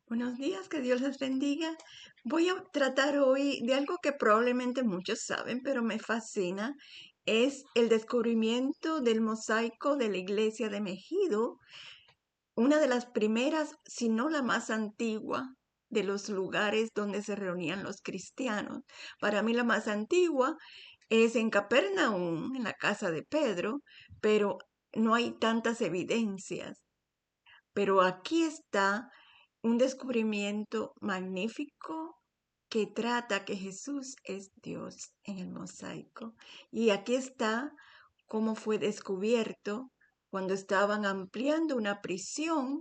Buenos días, que Dios les bendiga. Voy a tratar hoy de algo que probablemente muchos saben, pero me fascina. Es el descubrimiento del mosaico de la iglesia de Mejido, una de las primeras, si no la más antigua, de los lugares donde se reunían los cristianos. Para mí la más antigua es en Capernaum, en la casa de Pedro, pero no hay tantas evidencias. Pero aquí está un descubrimiento magnífico que trata que Jesús es Dios en el mosaico. Y aquí está cómo fue descubierto cuando estaban ampliando una prisión,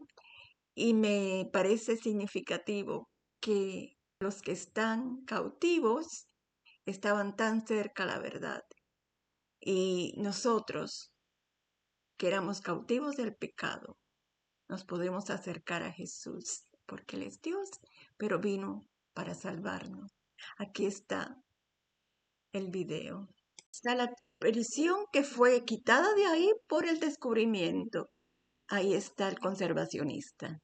y me parece significativo que los que están cautivos estaban tan cerca a la verdad. Y nosotros, que éramos cautivos del pecado, nos podemos acercar a Jesús, porque Él es Dios, pero vino para salvarnos. Aquí está el video. Está la prisión que fue quitada de ahí por el descubrimiento. Ahí está el conservacionista. El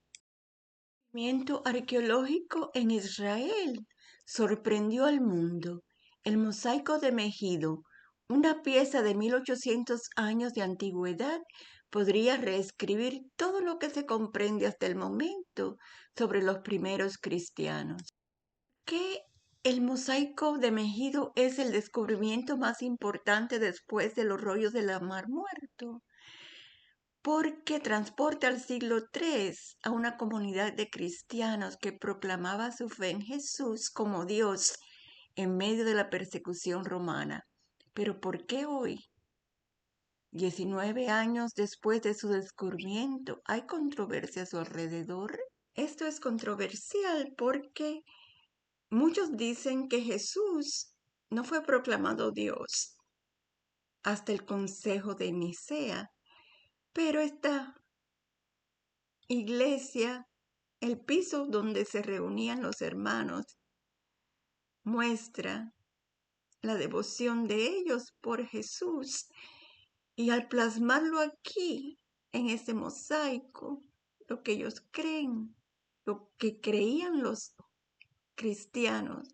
descubrimiento arqueológico en Israel sorprendió al mundo. El mosaico de Mejido, una pieza de 1800 años de antigüedad, podría reescribir todo lo que se comprende hasta el momento sobre los primeros cristianos. ¿Qué? El mosaico de Mejido es el descubrimiento más importante después de los rollos de la Mar Muerto, porque transporta al siglo III a una comunidad de cristianos que proclamaba su fe en Jesús como Dios en medio de la persecución romana. Pero ¿por qué hoy, 19 años después de su descubrimiento, hay controversia a su alrededor? Esto es controversial porque muchos dicen que Jesús no fue proclamado Dios hasta el Consejo de Nicea, pero esta iglesia, el piso donde se reunían los hermanos, muestra la devoción de ellos por Jesús. Y al plasmarlo aquí, en este mosaico, lo que ellos creen, lo que creían los cristianos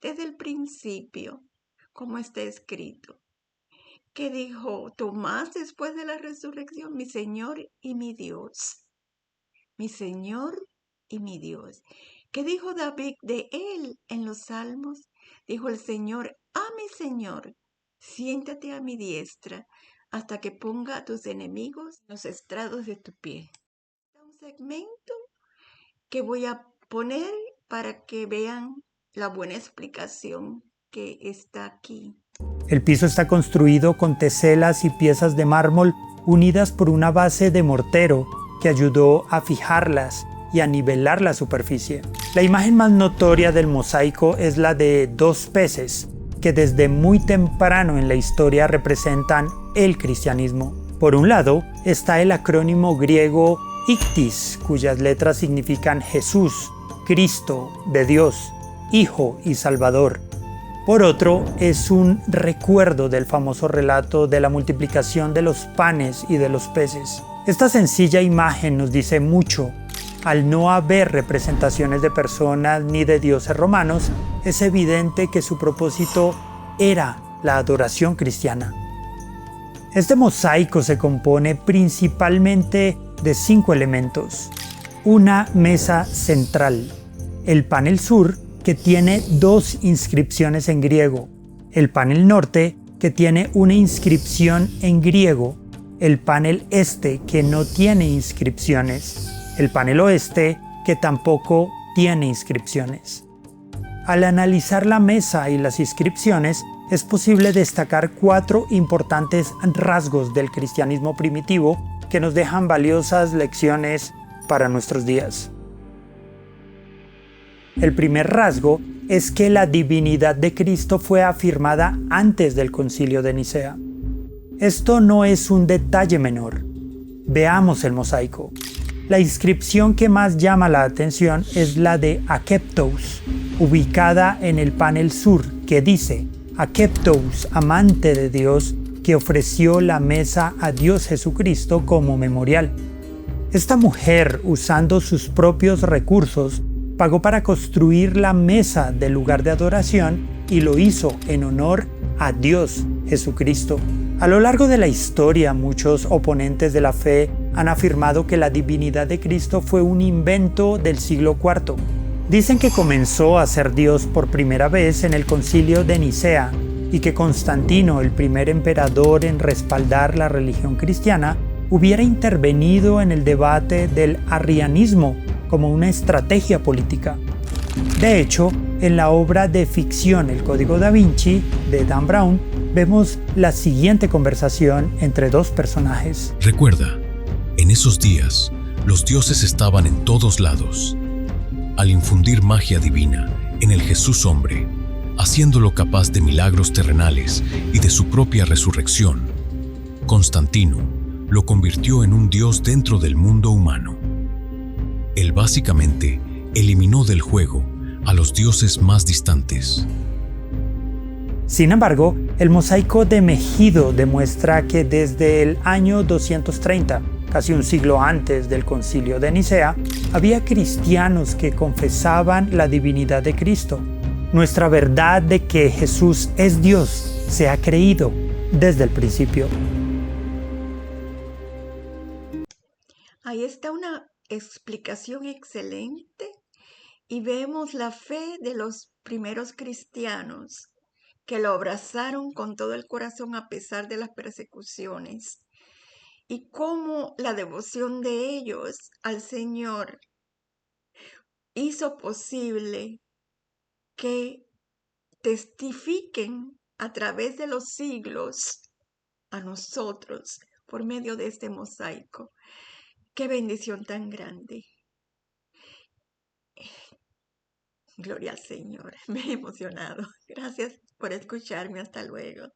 desde el principio, como está escrito, que dijo Tomás después de la resurrección: mi Señor y mi Dios, mi Señor y mi Dios. ¿Qué dijo David de él en los Salmos? Dijo el Señor a mi Señor: siéntate a mi diestra hasta que ponga a tus enemigos en los estrados de tu pie. Un segmento que voy a poner para que vean la buena explicación que está aquí. El piso está construido con teselas y piezas de mármol unidas por una base de mortero que ayudó a fijarlas y a nivelar la superficie. La imagen más notoria del mosaico es la de dos peces que desde muy temprano en la historia representan el cristianismo. Por un lado está el acrónimo griego Ictis, cuyas letras significan Jesús, Cristo, de Dios, Hijo y Salvador. Por otro, es un recuerdo del famoso relato de la multiplicación de los panes y de los peces. Esta sencilla imagen nos dice mucho. Al no haber representaciones de personas ni de dioses romanos, es evidente que su propósito era la adoración cristiana. Este mosaico se compone principalmente de 5 elementos. Una mesa central, el panel sur, que tiene 2 inscripciones en griego, el panel norte, que tiene una inscripción en griego, el panel este, que no tiene inscripciones, el panel oeste, que tampoco tiene inscripciones. Al analizar la mesa y las inscripciones, es posible destacar 4 importantes rasgos del cristianismo primitivo que nos dejan valiosas lecciones para nuestros días. El primer rasgo es que la divinidad de Cristo fue afirmada antes del Concilio de Nicea. Esto no es un detalle menor. Veamos el mosaico. La inscripción que más llama la atención es la de Akeptos, ubicada en el panel sur, que dice: Akeptos, amante de Dios, que ofreció la mesa a Dios Jesucristo como memorial. Esta mujer, usando sus propios recursos, pagó para construir la mesa del lugar de adoración y lo hizo en honor a Dios Jesucristo. A lo largo de la historia, muchos oponentes de la fe han afirmado que la divinidad de Cristo fue un invento del siglo IV. Dicen que comenzó a ser Dios por primera vez en el Concilio de Nicea y que Constantino, el primer emperador en respaldar la religión cristiana, hubiera intervenido en el debate del arrianismo como una estrategia política. De hecho, en la obra de ficción El Código da Vinci de Dan Brown, vemos la siguiente conversación entre dos personajes. Recuerda, en esos días, los dioses estaban en todos lados. Al infundir magia divina en el Jesús hombre, haciéndolo capaz de milagros terrenales y de su propia resurrección, Constantino lo convirtió en un dios dentro del mundo humano. Él básicamente eliminó del juego a los dioses más distantes. Sin embargo, el mosaico de Megido demuestra que desde el año 230, casi un siglo antes del Concilio de Nicea, había cristianos que confesaban la divinidad de Cristo. Nuestra verdad de que Jesús es Dios se ha creído desde el principio. Ahí está una explicación excelente y vemos la fe de los primeros cristianos que lo abrazaron con todo el corazón a pesar de las persecuciones y cómo la devoción de ellos al Señor hizo posible que testifiquen a través de los siglos a nosotros por medio de este mosaico. ¡Qué bendición tan grande! Gloria al Señor. Me he emocionado. Gracias por escucharme. Hasta luego.